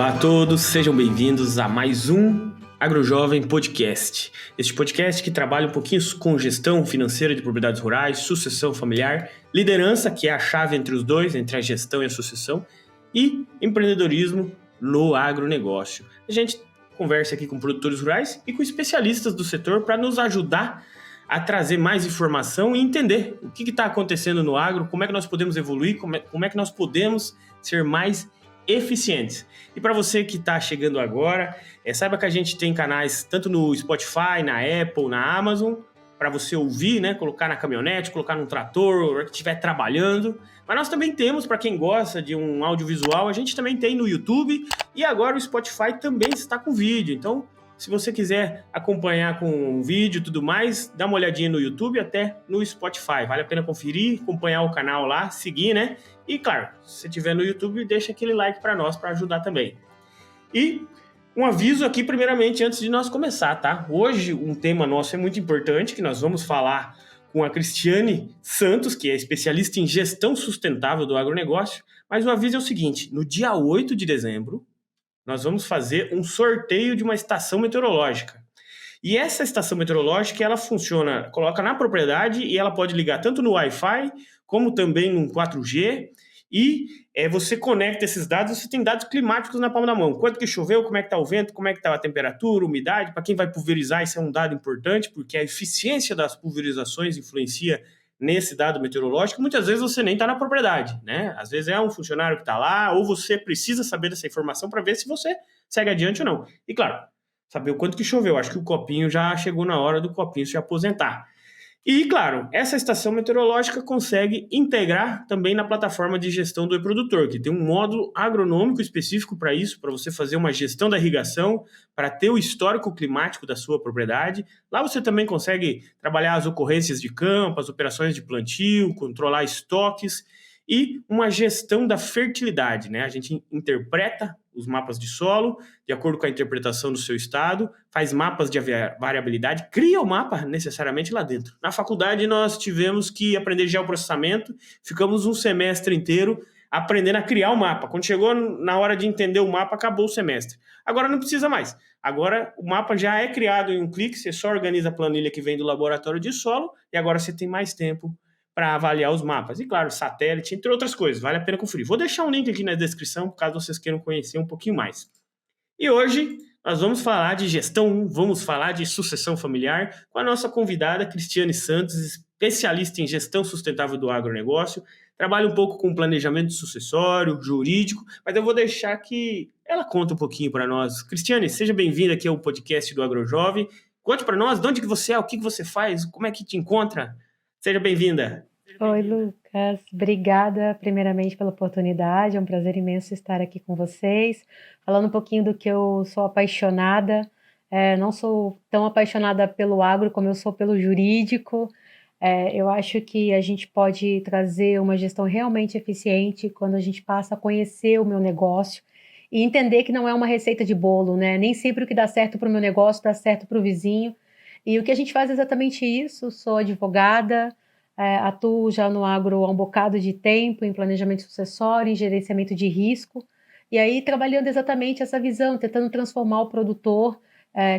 Olá a todos, sejam bem-vindos a mais um AgroJovem Podcast. Este podcast que trabalha um pouquinho com gestão financeira de propriedades rurais, sucessão familiar, liderança, que é a chave entre os dois, entre a gestão e a sucessão, e empreendedorismo no agronegócio. A gente conversa aqui com produtores rurais e com especialistas do setor para nos ajudar a trazer mais informação e entender o que está acontecendo no agro, como é que nós podemos evoluir, como é que nós podemos ser mais eficientes. E para você que está chegando agora, saiba que a gente tem canais tanto no Spotify, na Apple, na Amazon, para você ouvir, né? Colocar na caminhonete, colocar num trator, que estiver trabalhando. Mas nós também temos, para quem gosta de um audiovisual, a gente também tem no YouTube e agora o Spotify também está com vídeo. Então, se você quiser acompanhar com um vídeo e tudo mais, dá uma olhadinha no YouTube até no Spotify. Vale a pena conferir, acompanhar o canal lá, seguir, né? E claro, se estiver no YouTube, deixa aquele like para nós, para ajudar também. E um aviso aqui, primeiramente, antes de nós começar, tá? Hoje, um tema nosso é muito importante, que nós vamos falar com a Cristiane Santos, que é especialista em gestão sustentável do agronegócio. Mas o aviso é o seguinte, no dia 8 de dezembro, nós vamos fazer um sorteio de uma estação meteorológica. E essa estação meteorológica, ela funciona, coloca na propriedade e ela pode ligar tanto no Wi-Fi, como também no 4G, e você conecta esses dados, você tem dados climáticos na palma da mão. Quanto que choveu, como é que está o vento, como é que está a temperatura, umidade. Para quem vai pulverizar, isso é um dado importante, porque a eficiência das pulverizações influencia nesse dado meteorológico. Muitas vezes você nem está na propriedade, né? Às vezes é um funcionário que está lá, ou você precisa saber dessa informação para ver se você segue adiante ou não. E claro, saber o quanto que choveu. Acho que o copinho já chegou na hora do copinho se aposentar. E, claro, essa estação meteorológica consegue integrar também na plataforma de gestão do e-produtor, que tem um módulo agronômico específico para isso, para você fazer uma gestão da irrigação, para ter o histórico climático da sua propriedade. Lá você também consegue trabalhar as ocorrências de campo, as operações de plantio, controlar estoques e uma gestão da fertilidade, né? A gente interpreta os mapas de solo, de acordo com a interpretação do seu estado, faz mapas de variabilidade, cria o mapa necessariamente lá dentro. Na faculdade nós tivemos que aprender geoprocessamento, ficamos um semestre inteiro aprendendo a criar o mapa. Quando chegou na hora de entender o mapa, acabou o semestre. Agora não precisa mais. Agora o mapa já é criado em um clique, você só organiza a planilha que vem do laboratório de solo e agora você tem mais tempo para avaliar os mapas. E claro, satélite, entre outras coisas, vale a pena conferir. Vou deixar um link aqui na descrição, caso vocês queiram conhecer um pouquinho mais. E hoje nós vamos falar de gestão, vamos falar de sucessão familiar com a nossa convidada Cristiane Santos, especialista em gestão sustentável do agronegócio, trabalha um pouco com planejamento sucessório, jurídico, mas eu vou deixar que ela conte um pouquinho para nós. Cristiane, seja bem-vinda aqui ao podcast do AgroJovem. Conte para nós de onde que você é, o que você faz, como é que te encontra. Seja bem-vinda. Oi, Lucas. Obrigada, primeiramente, pela oportunidade. É um prazer imenso estar aqui com vocês, falando um pouquinho do que eu sou apaixonada. Não sou tão apaixonada pelo agro como eu sou pelo jurídico. Eu acho que a gente pode trazer uma gestão realmente eficiente quando a gente passa a conhecer o meu negócio e entender que não é uma receita de bolo, né? Nem sempre o que dá certo para o meu negócio dá certo para o vizinho. E o que a gente faz é exatamente isso. Sou advogada, atuo já no agro há um bocado de tempo, em planejamento sucessório, em gerenciamento de risco, e aí trabalhando exatamente essa visão, tentando transformar o produtor,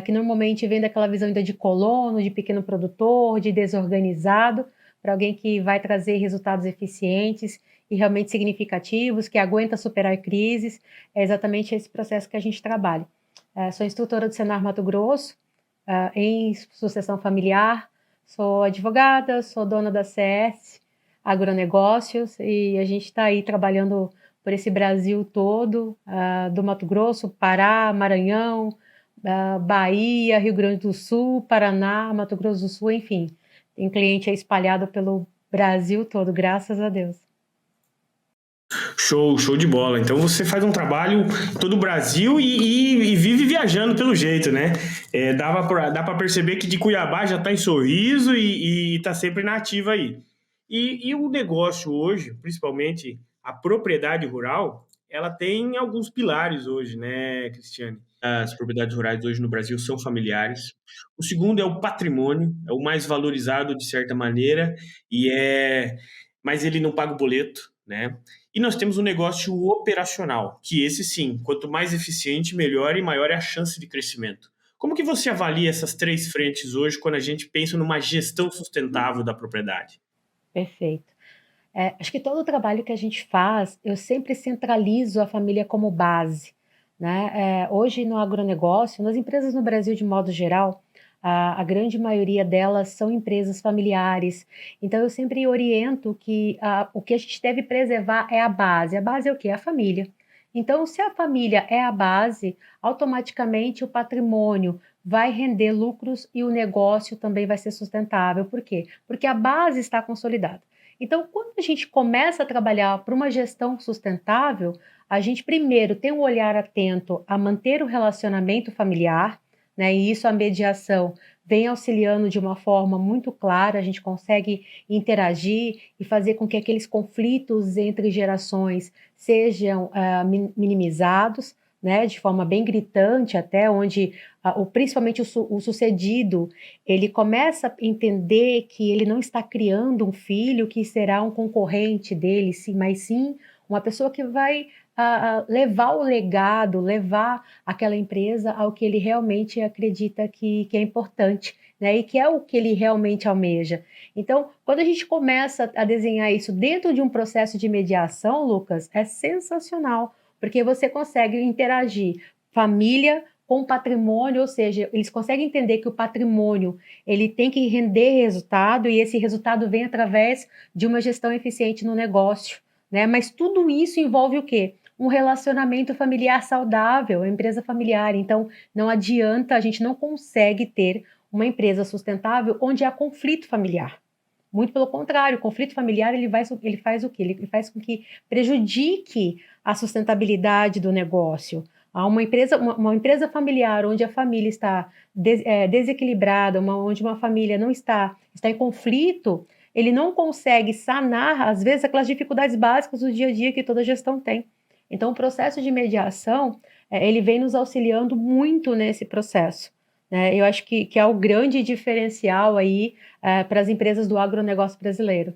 que normalmente vem daquela visão ainda de colono, de pequeno produtor, de desorganizado, para alguém que vai trazer resultados eficientes e realmente significativos, que aguenta superar crises. É exatamente esse processo que a gente trabalha. Sou instrutora do Senar Mato Grosso, em sucessão familiar, sou advogada, sou dona da CS Agronegócios e a gente está aí trabalhando por esse Brasil todo, do Mato Grosso, Pará, Maranhão, Bahia, Rio Grande do Sul, Paraná, Mato Grosso do Sul, enfim. Tem cliente aí espalhado pelo Brasil todo, graças a Deus. Show de bola. Então você faz um trabalho em todo o Brasil e vive viajando pelo jeito, né? Dá para perceber que de Cuiabá já está em Sorriso e está sempre na ativa aí. E o negócio hoje, principalmente a propriedade rural, ela tem alguns pilares hoje, né, Cristiane? As propriedades rurais hoje no Brasil são familiares. O segundo é o patrimônio, é o mais valorizado de certa maneira, mas ele não paga o boleto. né? E nós temos um negócio operacional, que esse sim, quanto mais eficiente, melhor e maior é a chance de crescimento. Como que você avalia essas três frentes hoje quando a gente pensa numa gestão sustentável da propriedade? Perfeito. Acho que todo o trabalho que a gente faz, eu sempre centralizo a família como base, né? Hoje no agronegócio, nas empresas no Brasil de modo geral, a grande maioria delas são empresas familiares. Então eu sempre oriento que o que a gente deve preservar é a base. A base é o quê? A família. Então, se a família é a base, automaticamente o patrimônio vai render lucros e o negócio também vai ser sustentável. Por quê? Porque a base está consolidada. Então, quando a gente começa a trabalhar para uma gestão sustentável, a gente primeiro tem um olhar atento a manter o relacionamento familiar, né? E isso a mediação vem auxiliando de uma forma muito clara, a gente consegue interagir e fazer com que aqueles conflitos entre gerações sejam minimizados, né? De forma bem gritante, até onde principalmente o sucedido ele começa a entender que ele não está criando um filho que será um concorrente dele, sim, mas sim uma pessoa que vai levar o legado, levar aquela empresa ao que ele realmente acredita que é importante, né? E que é o que ele realmente almeja. Então, quando a gente começa a desenhar isso dentro de um processo de mediação, Lucas, é sensacional, porque você consegue interagir família com patrimônio, ou seja, eles conseguem entender que o patrimônio ele tem que render resultado e esse resultado vem através de uma gestão eficiente no negócio, né? Mas tudo isso envolve o quê? Um relacionamento familiar saudável, a empresa familiar. Então, não adianta, a gente não consegue ter uma empresa sustentável onde há conflito familiar. Muito pelo contrário, o conflito familiar ele faz o quê? Ele faz com que prejudique a sustentabilidade do negócio. Há uma empresa familiar onde a família está desequilibrada, onde uma família não está em conflito, ele não consegue sanar, às vezes, aquelas dificuldades básicas do dia a dia que toda gestão tem. Então, o processo de mediação, ele vem nos auxiliando muito nesse processo, né? Eu acho que é o grande diferencial aí para as empresas do agronegócio brasileiro.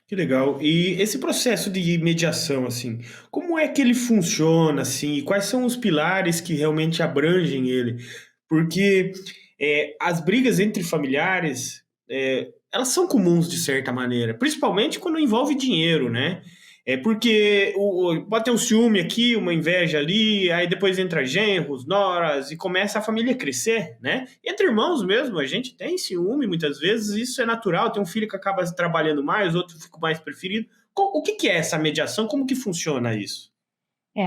Que legal. E esse processo de mediação, assim, como é que ele funciona, assim, e quais são os pilares que realmente abrangem ele? Porque as brigas entre familiares, elas são comuns de certa maneira, principalmente quando envolve dinheiro, né? É porque pode ter um ciúme aqui, uma inveja ali, aí depois entra genros, noras, e começa a família a crescer, né? Entre irmãos mesmo, a gente tem ciúme muitas vezes, isso é natural, tem um filho que acaba trabalhando mais, outro fica mais preferido. O que que é essa mediação? Como que funciona isso?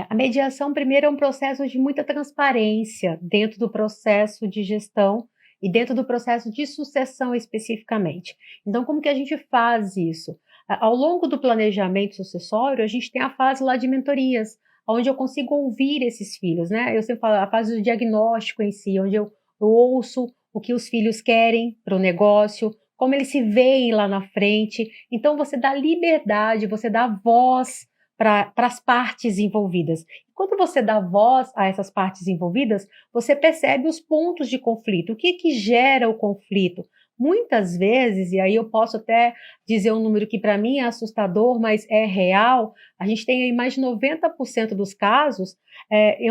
A mediação, primeiro, é um processo de muita transparência dentro do processo de gestão e dentro do processo de sucessão especificamente. Então, como que a gente faz isso? Ao longo do planejamento sucessório, a gente tem a fase lá de mentorias, onde eu consigo ouvir esses filhos, né? Eu sempre falo a fase do diagnóstico em si, onde eu ouço o que os filhos querem para o negócio, como eles se veem lá na frente. Então, você dá liberdade, você dá voz para as partes envolvidas. Quando você dá voz a essas partes envolvidas, você percebe os pontos de conflito, o que gera o conflito. Muitas vezes, e aí eu posso até dizer um número que para mim é assustador, mas é real, a gente tem aí mais de 90% dos casos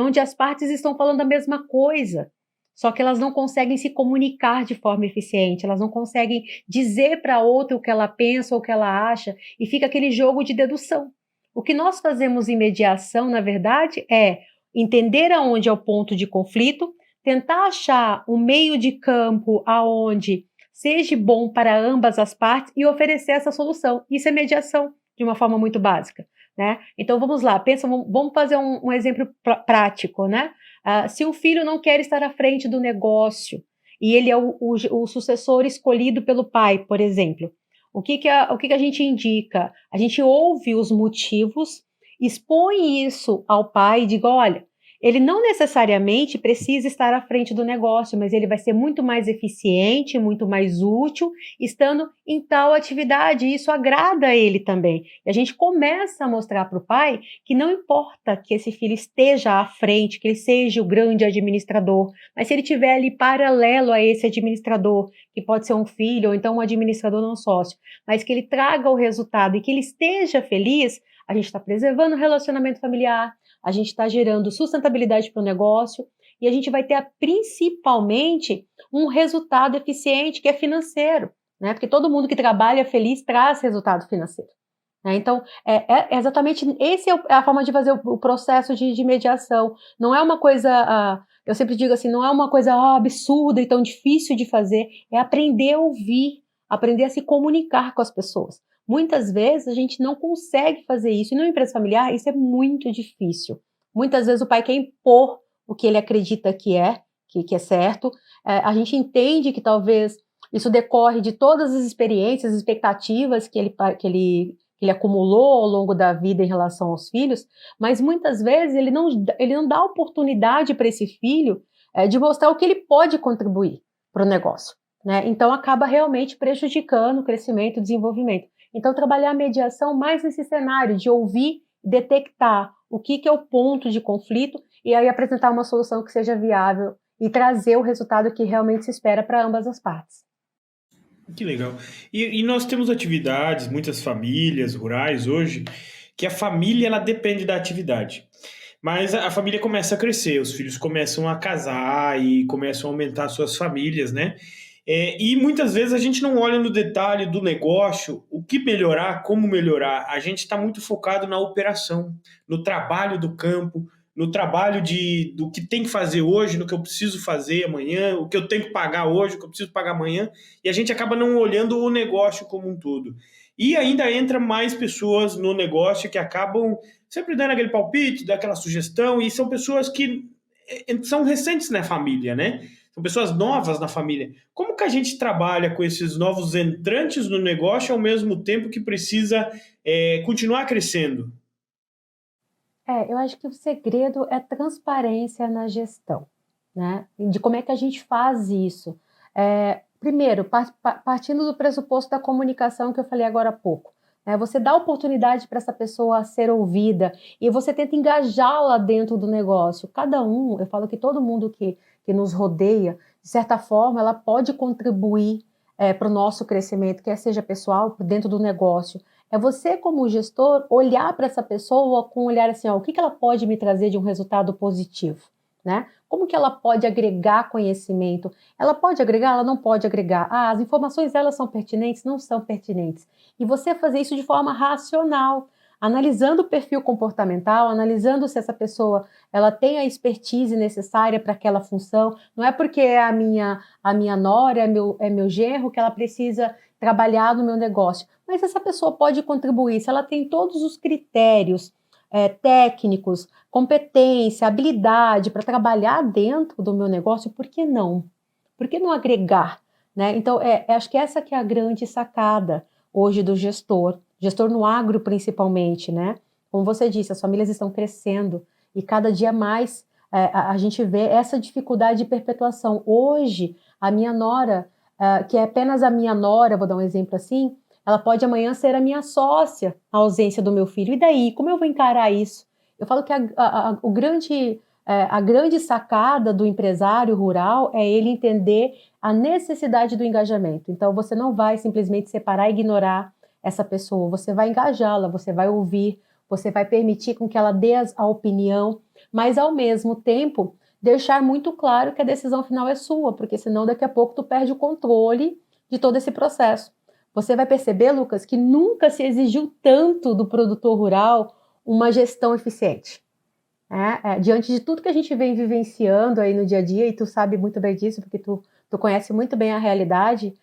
onde as partes estão falando a mesma coisa, só que elas não conseguem se comunicar de forma eficiente, elas não conseguem dizer para a outra o que ela pensa ou o que ela acha, e fica aquele jogo de dedução. O que nós fazemos em mediação, na verdade, é entender aonde é o ponto de conflito, tentar achar um meio de campo aonde seja bom para ambas as partes e oferecer essa solução. Isso é mediação, de uma forma muito básica, né? Então vamos lá, vamos fazer um exemplo prático, né? Se o filho não quer estar à frente do negócio e ele é o sucessor escolhido pelo pai, por exemplo, o que a gente indica? A gente ouve os motivos, expõe isso ao pai e diga: olha, ele não necessariamente precisa estar à frente do negócio, mas ele vai ser muito mais eficiente, muito mais útil, estando em tal atividade, e isso agrada a ele também. E a gente começa a mostrar para o pai que não importa que esse filho esteja à frente, que ele seja o grande administrador, mas se ele estiver ali paralelo a esse administrador, que pode ser um filho ou então um administrador não sócio, mas que ele traga o resultado e que ele esteja feliz, a gente está preservando o relacionamento familiar, a gente está gerando sustentabilidade para o negócio e a gente vai ter principalmente um resultado eficiente que é financeiro, né? Porque todo mundo que trabalha feliz traz resultado financeiro. Né? Então, é exatamente esse é a forma de fazer o processo de mediação. Não é uma coisa, eu sempre digo assim, não é uma coisa absurda e tão difícil de fazer, é aprender a ouvir, aprender a se comunicar com as pessoas. Muitas vezes a gente não consegue fazer isso, e numa empresa familiar isso é muito difícil. Muitas vezes o pai quer impor o que ele acredita que é certo. A gente entende que talvez isso decorre de todas as experiências, expectativas que ele acumulou ao longo da vida em relação aos filhos, mas muitas vezes ele não dá oportunidade para esse filho de mostrar o que ele pode contribuir para o negócio. Né? Então acaba realmente prejudicando o crescimento e o desenvolvimento. Então trabalhar a mediação mais nesse cenário de ouvir, detectar o que é o ponto de conflito e aí apresentar uma solução que seja viável e trazer o resultado que realmente se espera para ambas as partes. Que legal. E nós temos atividades, muitas famílias rurais hoje, que a família ela depende da atividade. Mas a família começa a crescer, os filhos começam a casar e começam a aumentar suas famílias, né? E muitas vezes a gente não olha no detalhe do negócio, o que melhorar, como melhorar. A gente está muito focado na operação, no trabalho do campo, no trabalho do que tem que fazer hoje, no que eu preciso fazer amanhã, o que eu tenho que pagar hoje, o que eu preciso pagar amanhã, e a gente acaba não olhando o negócio como um todo. E ainda entra mais pessoas no negócio que acabam sempre dando aquele palpite, daquela sugestão, e são pessoas que são recentes na família, né? São pessoas novas na família. Como que a gente trabalha com esses novos entrantes no negócio ao mesmo tempo que precisa continuar crescendo? Eu acho que o segredo é transparência na gestão, né? De como é que a gente faz isso. Primeiro, partindo do pressuposto da comunicação que eu falei agora há pouco. Né? Você dá oportunidade para essa pessoa ser ouvida e você tenta engajá-la dentro do negócio. Cada um, eu falo que todo mundo que nos rodeia, de certa forma, ela pode contribuir para o nosso crescimento, quer seja pessoal, dentro do negócio. É você, como gestor, olhar para essa pessoa com um olhar assim, o que ela pode me trazer de um resultado positivo, né? Como que ela pode agregar conhecimento? Ela pode agregar? Ela não pode agregar. As informações elas são pertinentes? Não são pertinentes. E você fazer isso de forma racional, analisando o perfil comportamental, analisando se essa pessoa ela tem a expertise necessária para aquela função. Não é porque é a minha nora, é meu genro que ela precisa trabalhar no meu negócio. Mas essa pessoa pode contribuir, se ela tem todos os critérios técnicos, competência, habilidade para trabalhar dentro do meu negócio, por que não? Por que não agregar? Né? Então, acho que essa que é a grande sacada hoje do gestor no agro principalmente, né? Como você disse, as famílias estão crescendo e cada dia mais a gente vê essa dificuldade de perpetuação. Hoje, a minha nora, que é apenas a minha nora, vou dar um exemplo assim, ela pode amanhã ser a minha sócia, a ausência do meu filho. E daí, como eu vou encarar isso? Eu falo que a grande sacada do empresário rural é ele entender a necessidade do engajamento. Então, você não vai simplesmente separar e ignorar essa pessoa, você vai engajá-la, você vai ouvir, você vai permitir com que ela dê a opinião, mas ao mesmo tempo deixar muito claro que a decisão final é sua, porque senão daqui a pouco tu perde o controle de todo esse processo. Você vai perceber, Lucas, que nunca se exigiu tanto do produtor rural uma gestão eficiente. Diante de tudo que a gente vem vivenciando aí no dia a dia, e tu sabe muito bem disso, porque tu conhece muito bem a realidade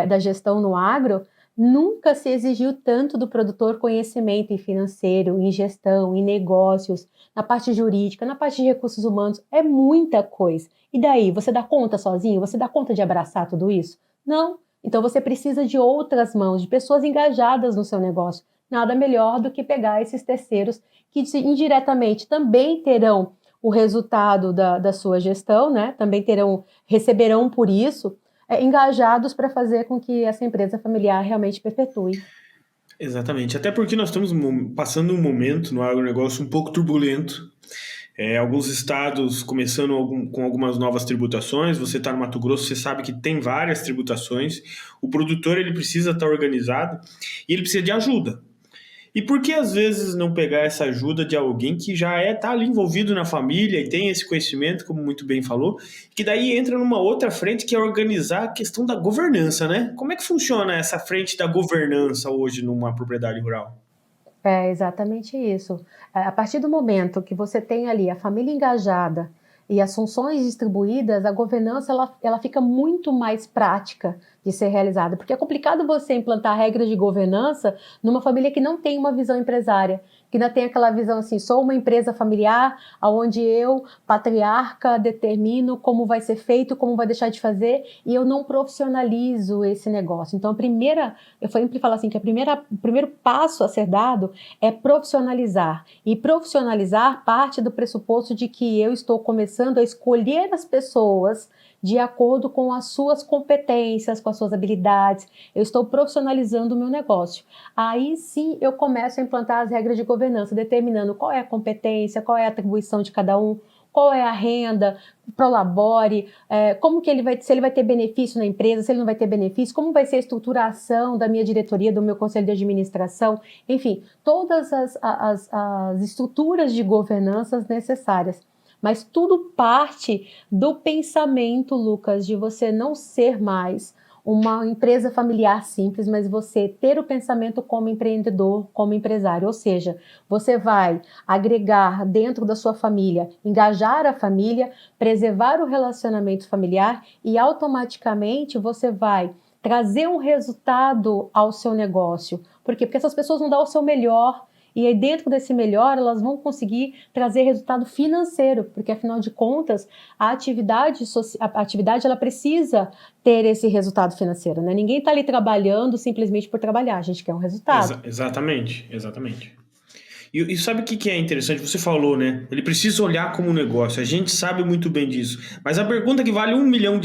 da gestão no agro, nunca se exigiu tanto do produtor conhecimento em financeiro, em gestão, em negócios, na parte jurídica, na parte de recursos humanos, é muita coisa. E daí, você dá conta sozinho? Você dá conta de abraçar tudo isso? Não. Então você precisa de outras mãos, de pessoas engajadas no seu negócio. Nada melhor do que pegar esses terceiros que indiretamente também terão o resultado da sua gestão, né? Também receberão por isso, engajados para fazer com que essa empresa familiar realmente perpetue. Exatamente. Até porque nós estamos passando um momento no agronegócio um pouco turbulento. Alguns estados começando com algumas novas tributações. Você está no Mato Grosso, você sabe que tem várias tributações. O produtor ele precisa estar organizado e ele precisa de ajuda. E por que às vezes não pegar essa ajuda de alguém que já tá ali envolvido na família e tem esse conhecimento, como muito bem falou, que daí entra numa outra frente que é organizar a questão da governança, né? Como é que funciona essa frente da governança hoje numa propriedade rural? É exatamente isso. A partir do momento que você tem ali a família engajada e as funções distribuídas, a governança ela fica muito mais prática de ser realizada, porque é complicado você implantar regras de governança numa família que não tem uma visão empresária, que ainda tem aquela visão assim, sou uma empresa familiar, onde eu, patriarca, determino como vai ser feito, como vai deixar de fazer, e eu não profissionalizo esse negócio. Então, eu sempre falo assim, que o primeiro passo a ser dado é profissionalizar. E profissionalizar parte do pressuposto de que eu estou começando a escolher as pessoas de acordo com as suas competências, com as suas habilidades. Eu estou profissionalizando o meu negócio. Aí sim eu começo a implantar as regras de governança, determinando qual é a competência, qual é a atribuição de cada um, qual é a renda, prolabore, como que se ele vai ter benefício na empresa, se ele não vai ter benefício, como vai ser a estruturação da minha diretoria, do meu conselho de administração, enfim, todas as estruturas de governança necessárias. Mas tudo parte do pensamento, Lucas, de você não ser mais uma empresa familiar simples, mas você ter o pensamento como empreendedor, como empresário. Ou seja, você vai agregar dentro da sua família, engajar a família, preservar o relacionamento familiar e automaticamente você vai trazer um resultado ao seu negócio. Por quê? Porque essas pessoas vão dar o seu melhor. E aí dentro desse melhor, elas vão conseguir trazer resultado financeiro, porque afinal de contas, a atividade ela precisa ter esse resultado financeiro, né? Ninguém está ali trabalhando simplesmente por trabalhar, a gente quer um resultado. Exatamente, exatamente. E sabe o que é interessante? Você falou, né? Ele precisa olhar como um negócio. A gente sabe muito bem disso. Mas a pergunta que vale R$ 1 milhão: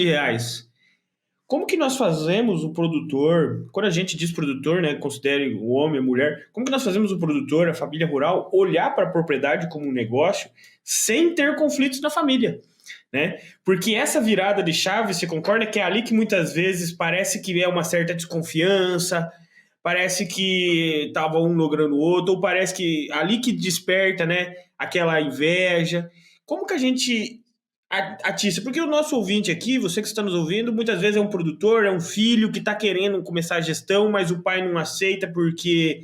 como que nós fazemos o produtor, quando a gente diz produtor, né, considere o homem, a mulher, como que nós fazemos o produtor, a família rural, olhar para a propriedade como um negócio sem ter conflitos na família, né? Porque essa virada de chave, você concorda que é ali que muitas vezes parece que é uma certa desconfiança, parece que tava um logrando o outro, ou parece que ali que desperta, né, aquela inveja. Como que a gente atiça? Porque o nosso ouvinte aqui, você que está nos ouvindo, muitas vezes é um produtor, é um filho que está querendo começar a gestão, mas o pai não aceita porque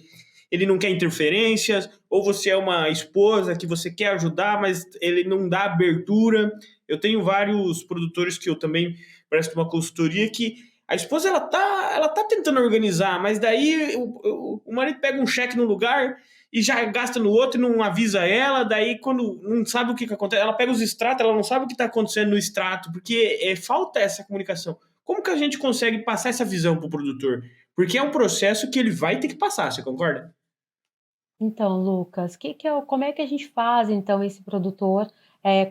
ele não quer interferências, ou você é uma esposa que você quer ajudar, mas ele não dá abertura. Eu tenho vários produtores que eu também presto uma consultoria que a esposa ela tá tentando organizar, mas daí o marido pega um cheque no lugar e já gasta no outro e não avisa ela, daí quando não sabe o que acontece, ela pega os extratos, ela não sabe o que está acontecendo no extrato, porque falta essa comunicação. Como que a gente consegue passar essa visão para o produtor? Porque é um processo que ele vai ter que passar, você concorda? Então, Lucas, como é que a gente faz, então, esse produtor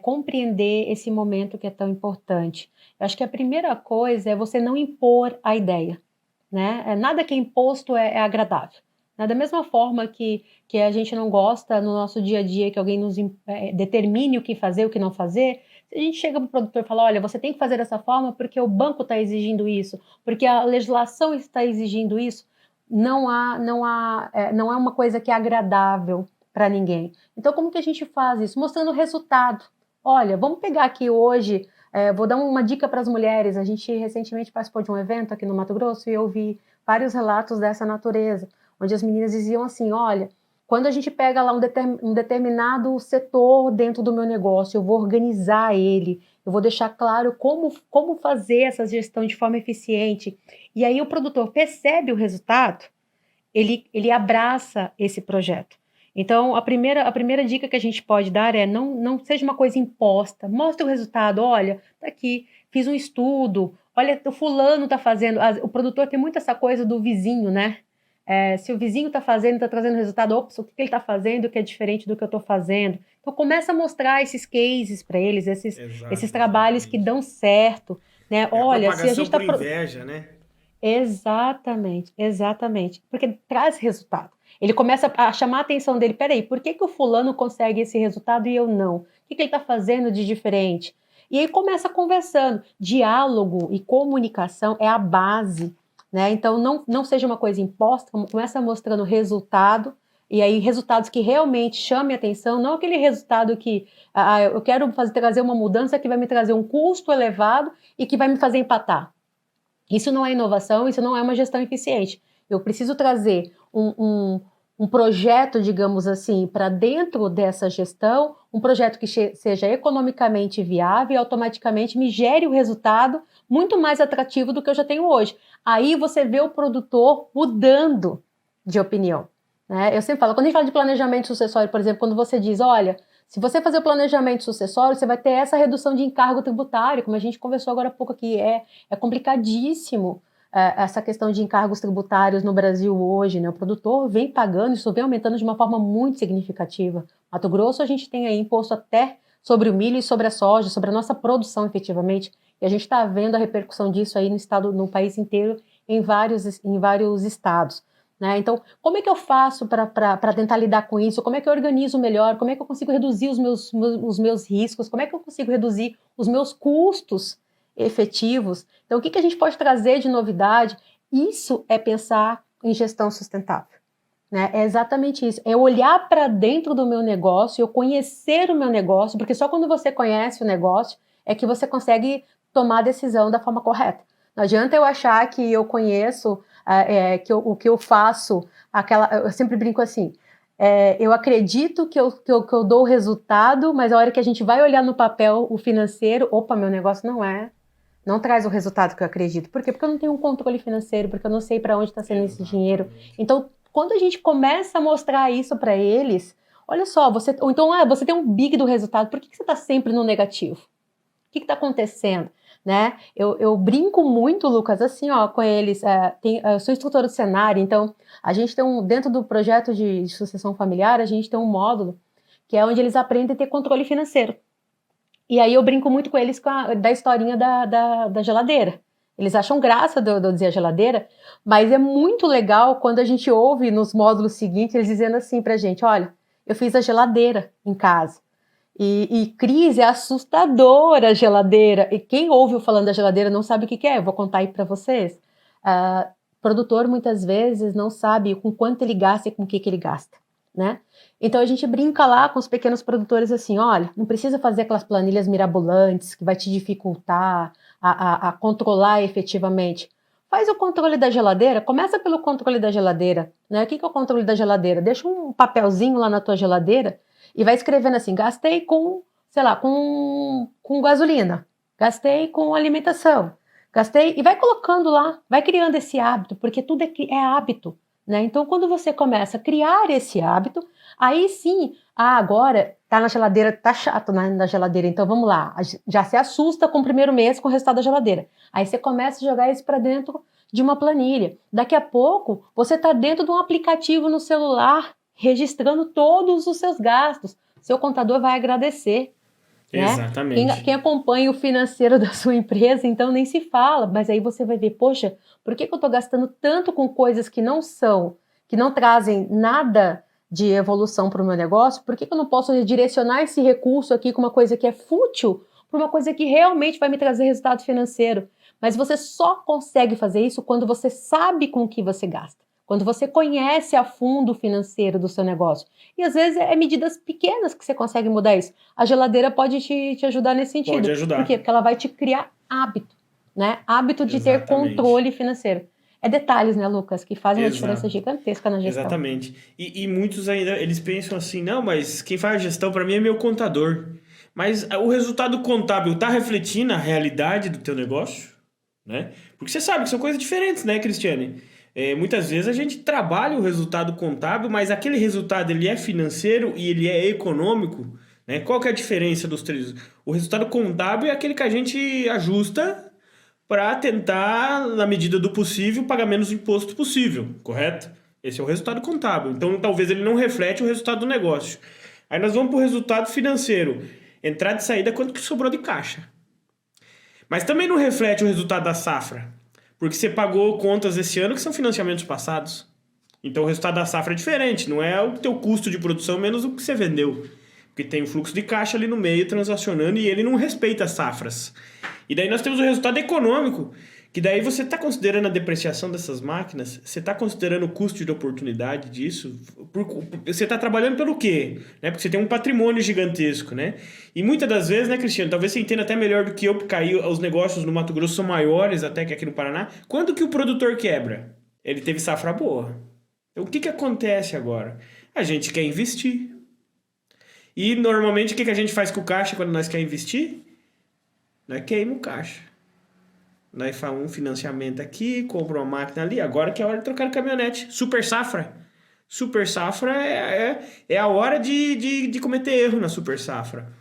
compreender esse momento que é tão importante? Eu acho que a primeira coisa é você não impor a ideia, né? Nada que é imposto é agradável. Né? Da mesma forma que a gente não gosta no nosso dia a dia que alguém determine o que fazer, o que não fazer, se a gente chega para o produtor e fala, olha, você tem que fazer dessa forma porque o banco está exigindo isso, porque a legislação está exigindo isso, não é uma coisa que é agradável para ninguém. Então, como que a gente faz isso? Mostrando o resultado. Olha, vamos pegar aqui hoje, vou dar uma dica para as mulheres. A gente recentemente participou de um evento aqui no Mato Grosso e eu vi vários relatos dessa natureza, onde as meninas diziam assim, olha, quando a gente pega lá um determinado setor dentro do meu negócio, eu vou organizar ele, eu vou deixar claro como fazer essa gestão de forma eficiente. E aí o produtor percebe o resultado, ele abraça esse projeto. Então, a primeira dica que a gente pode dar é não seja uma coisa imposta. Mostre o resultado. Olha, tá aqui, fiz um estudo. Olha, o fulano está fazendo. O produtor tem muito essa coisa do vizinho, né? Se o vizinho está fazendo, está trazendo resultado, ops, o que ele está fazendo que é diferente do que eu estou fazendo? Então, começa a mostrar esses cases para eles, esses trabalhos que Exatamente. dão certo, né? É a Olha, se a gente propagação está... por inveja, né? Exatamente, exatamente. Porque traz resultado. Ele começa a chamar a atenção dele. Peraí, por que que o fulano consegue esse resultado e eu não? O que que ele está fazendo de diferente? E aí começa conversando. Diálogo e comunicação é a base, né? Então não seja uma coisa imposta, começa mostrando resultado, e aí resultados que realmente chamem atenção, não aquele resultado que eu quero trazer uma mudança que vai me trazer um custo elevado e que vai me fazer empatar. Isso não é inovação, isso não é uma gestão eficiente. Eu preciso trazer um projeto, digamos assim, para dentro dessa gestão, um projeto que seja economicamente viável e automaticamente me gere o resultado muito mais atrativo do que eu já tenho hoje. Aí você vê o produtor mudando de opinião, né? Eu sempre falo, quando a gente fala de planejamento sucessório, por exemplo, quando você diz, olha, se você fazer o planejamento sucessório, você vai ter essa redução de encargo tributário, como a gente conversou agora há pouco aqui, é complicadíssimo essa questão de encargos tributários no Brasil hoje, né? O produtor vem pagando, isso vem aumentando de uma forma muito significativa. Mato Grosso, a gente tem aí imposto até sobre o milho e sobre a soja, sobre a nossa produção efetivamente, e a gente está vendo a repercussão disso aí no estado, no país inteiro, em vários estados. Né? Então, como é que eu faço para tentar lidar com isso? Como é que eu organizo melhor? Como é que eu consigo reduzir os meus riscos? Como é que eu consigo reduzir os meus custos efetivos? Então, o que a gente pode trazer de novidade? Isso é pensar em gestão sustentável. Né? É exatamente isso. É olhar para dentro do meu negócio, eu conhecer o meu negócio, porque só quando você conhece o negócio é que você consegue tomar a decisão da forma correta. Não adianta eu achar que eu conheço o que eu faço, eu sempre brinco assim, eu acredito que eu dou o resultado, mas a hora que a gente vai olhar no papel o financeiro, opa, meu negócio não traz o resultado que eu acredito. Por quê? Porque eu não tenho um controle financeiro, porque eu não sei para onde está sendo esse dinheiro. Exatamente. Então, quando a gente começa a mostrar isso para eles, olha só, você tem um big do resultado, por que você está sempre no negativo? O que está acontecendo? Né? Eu brinco muito, Lucas, assim, ó, com eles. Eu sou instrutora do cenário, então a gente tem dentro do projeto de sucessão familiar, a gente tem um módulo que é onde eles aprendem a ter controle financeiro. E aí eu brinco muito com eles da historinha da geladeira. Eles acham graça de eu dizer a geladeira, mas é muito legal quando a gente ouve nos módulos seguintes eles dizendo assim pra gente, olha, eu fiz a geladeira em casa. E Cris, é assustadora a geladeira. E quem ouve eu falando da geladeira não sabe o que é. Eu vou contar aí para vocês. Produtor muitas vezes não sabe com quanto ele gasta e com o que ele gasta, né? Então a gente brinca lá com os pequenos produtores assim, olha, não precisa fazer aquelas planilhas mirabolantes que vai te dificultar a controlar efetivamente. Faz o controle da geladeira, começa pelo controle da geladeira, né? O que é o controle da geladeira? Deixa um papelzinho lá na tua geladeira e vai escrevendo assim, gastei com, sei lá, com gasolina, gastei com alimentação, gastei, e vai colocando lá, vai criando esse hábito, porque tudo é hábito, né? Então, quando você começa a criar esse hábito, aí sim, agora tá na geladeira, tá chato na geladeira, então vamos lá, já se assusta com o primeiro mês com o resultado da geladeira. Aí você começa a jogar isso para dentro de uma planilha. Daqui a pouco, você está dentro de um aplicativo no celular, registrando todos os seus gastos. Seu contador vai agradecer. Né? Exatamente. Quem acompanha o financeiro da sua empresa, então nem se fala, mas aí você vai ver, poxa, por que eu estou gastando tanto com coisas que não trazem nada de evolução para o meu negócio? Por que eu não posso direcionar esse recurso aqui com uma coisa que é fútil para uma coisa que realmente vai me trazer resultado financeiro? Mas você só consegue fazer isso quando você sabe com o que você gasta. Quando você conhece a fundo o financeiro do seu negócio. E às vezes é medidas pequenas que você consegue mudar isso. A geladeira pode te ajudar nesse sentido. Pode ajudar. Por quê? Porque ela vai te criar hábito, né? Hábito de ter Exatamente. controle financeiro. É detalhes, né, Lucas, que fazem uma Exato. diferença gigantesca na gestão. Exatamente. E muitos ainda, eles pensam assim, não, mas quem faz a gestão para mim é meu contador. Mas o resultado contábil está refletindo a realidade do teu negócio? Né? Porque você sabe que são coisas diferentes, né, Cristiane? Muitas vezes a gente trabalha o resultado contábil, mas aquele resultado ele é financeiro e ele é econômico, né? Qual que é a diferença dos três? O resultado contábil é aquele que a gente ajusta para tentar, na medida do possível, pagar menos imposto possível, correto? Esse é o resultado contábil. Então, talvez ele não reflete o resultado do negócio. Aí nós vamos para o resultado financeiro. Entrada e saída, quanto que sobrou de caixa. Mas também não reflete o resultado da safra. Porque você pagou contas esse ano que são financiamentos passados. Então o resultado da safra é diferente. Não é o teu custo de produção menos o que você vendeu. Porque tem o fluxo de caixa ali no meio transacionando e ele não respeita as safras. E daí nós temos o resultado econômico, que daí você está considerando a depreciação dessas máquinas, você está considerando o custo de oportunidade disso, você está trabalhando pelo quê? Né? Porque você tem um patrimônio gigantesco, né? E muitas das vezes, né, Cristiano, talvez você entenda até melhor do que eu, porque aí os negócios no Mato Grosso são maiores até que aqui no Paraná. Quando que o produtor quebra? Ele teve safra boa. Então, o que acontece agora? A gente quer investir. E normalmente o que a gente faz com o caixa quando nós queremos investir? Nós queimamos o caixa. Nós fazemos um financiamento aqui, compra uma máquina ali, agora que é a hora de trocar caminhonete. Super safra. Super safra é a hora de cometer erro na super safra.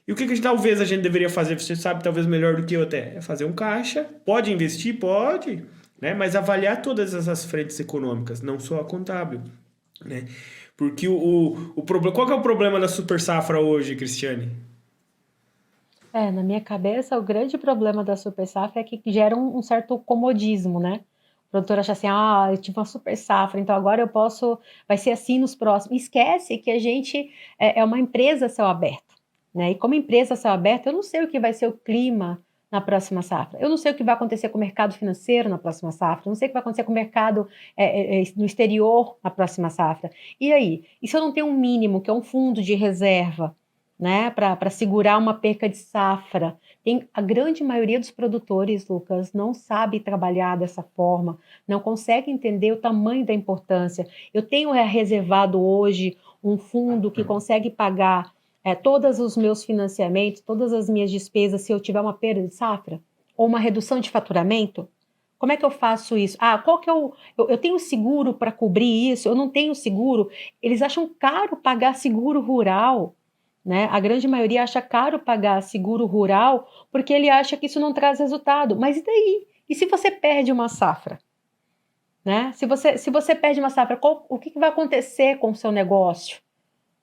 E o que talvez a gente deveria fazer, você sabe talvez melhor do que eu até, é fazer um caixa. Pode investir? Pode, né? Mas avaliar todas essas frentes econômicas, não só a contábil, né? Porque o problema, qual que é o problema da super safra hoje, Cristiane? Na minha cabeça, o grande problema da super safra é que gera um certo comodismo, né? O produtor acha assim, eu tive uma super safra, então agora eu posso, vai ser assim nos próximos. Esquece que a gente é uma empresa a céu aberto, né? E como empresa a céu aberto, eu não sei o que vai ser o clima na próxima safra. Eu não sei o que vai acontecer com o mercado financeiro na próxima safra. Eu não sei o que vai acontecer com o mercado no exterior na próxima safra. E aí? E se eu não tenho um mínimo, que é um fundo de reserva, né, para segurar uma perca de safra? A grande maioria dos produtores, Lucas, não sabe trabalhar dessa forma, não consegue entender o tamanho da importância. Eu tenho reservado hoje um fundo que consegue pagar todos os meus financiamentos, todas as minhas despesas, se eu tiver uma perda de safra ou uma redução de faturamento. Como é que eu faço isso? Qual que é eu tenho seguro para cobrir isso? Eu não tenho seguro? Eles acham caro pagar seguro rural, né? A grande maioria acha caro pagar seguro rural porque ele acha que isso não traz resultado. Mas e daí? E se você perde uma safra? Né? Se você perde uma safra, o que vai acontecer com o seu negócio?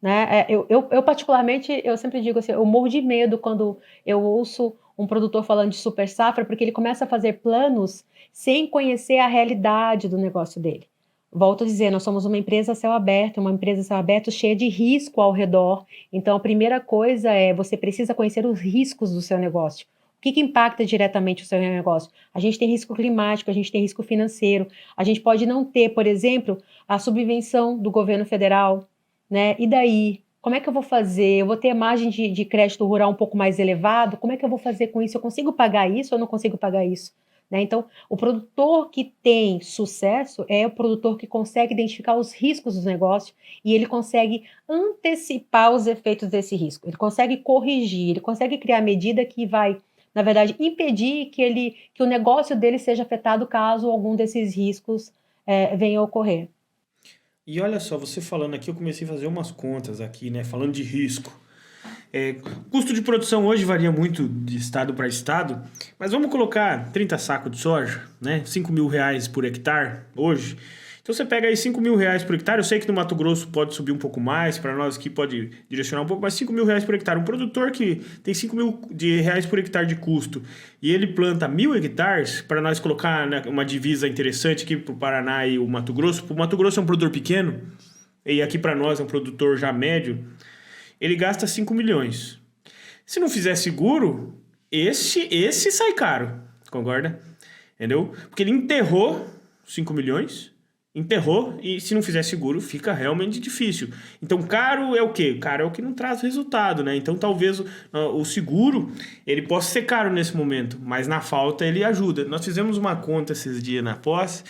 Né? Eu particularmente, eu sempre digo assim, eu morro de medo quando eu ouço um produtor falando de super safra, porque ele começa a fazer planos sem conhecer a realidade do negócio dele. Volto a dizer, nós somos uma empresa a céu aberto cheia de risco ao redor. Então, a primeira coisa é, você precisa conhecer os riscos do seu negócio. O que impacta diretamente o seu negócio? A gente tem risco climático, a gente tem risco financeiro, a gente pode não ter, por exemplo, a subvenção do governo federal, né? E daí? Como é que eu vou fazer? Eu vou ter margem de crédito rural um pouco mais elevado? Como é que eu vou fazer com isso? Eu consigo pagar isso ou não consigo pagar isso? Né? Então, o produtor que tem sucesso é o produtor que consegue identificar os riscos dos negócios e ele consegue antecipar os efeitos desse risco. Ele consegue corrigir, ele consegue criar medida que vai, na verdade, impedir que o negócio dele seja afetado caso algum desses riscos venha a ocorrer. E olha só, você falando aqui, eu comecei a fazer umas contas aqui, né? Falando de risco. Custo de produção hoje varia muito de estado para estado, mas vamos colocar 30 sacos de soja, né? 5 mil reais por hectare hoje. Então você pega aí 5 mil reais por hectare, eu sei que no Mato Grosso pode subir um pouco mais, para nós aqui pode direcionar um pouco, mas 5 mil reais por hectare. Um produtor que tem 5 mil reais por hectare de custo e ele planta 1.000 hectares, para nós colocar, né, uma divisa interessante aqui para o Paraná e o Mato Grosso. O Mato Grosso é um produtor pequeno e aqui para nós é um produtor já médio. Ele gasta 5 milhões. Se não fizer seguro, esse sai caro, concorda? Entendeu? Porque ele enterrou 5 milhões, enterrou, e se não fizer seguro, fica realmente difícil. Então, caro é o quê? Caro é o que não traz resultado, né? Então, talvez o seguro, ele possa ser caro nesse momento, mas na falta ele ajuda. Nós fizemos uma conta esses dias na posse,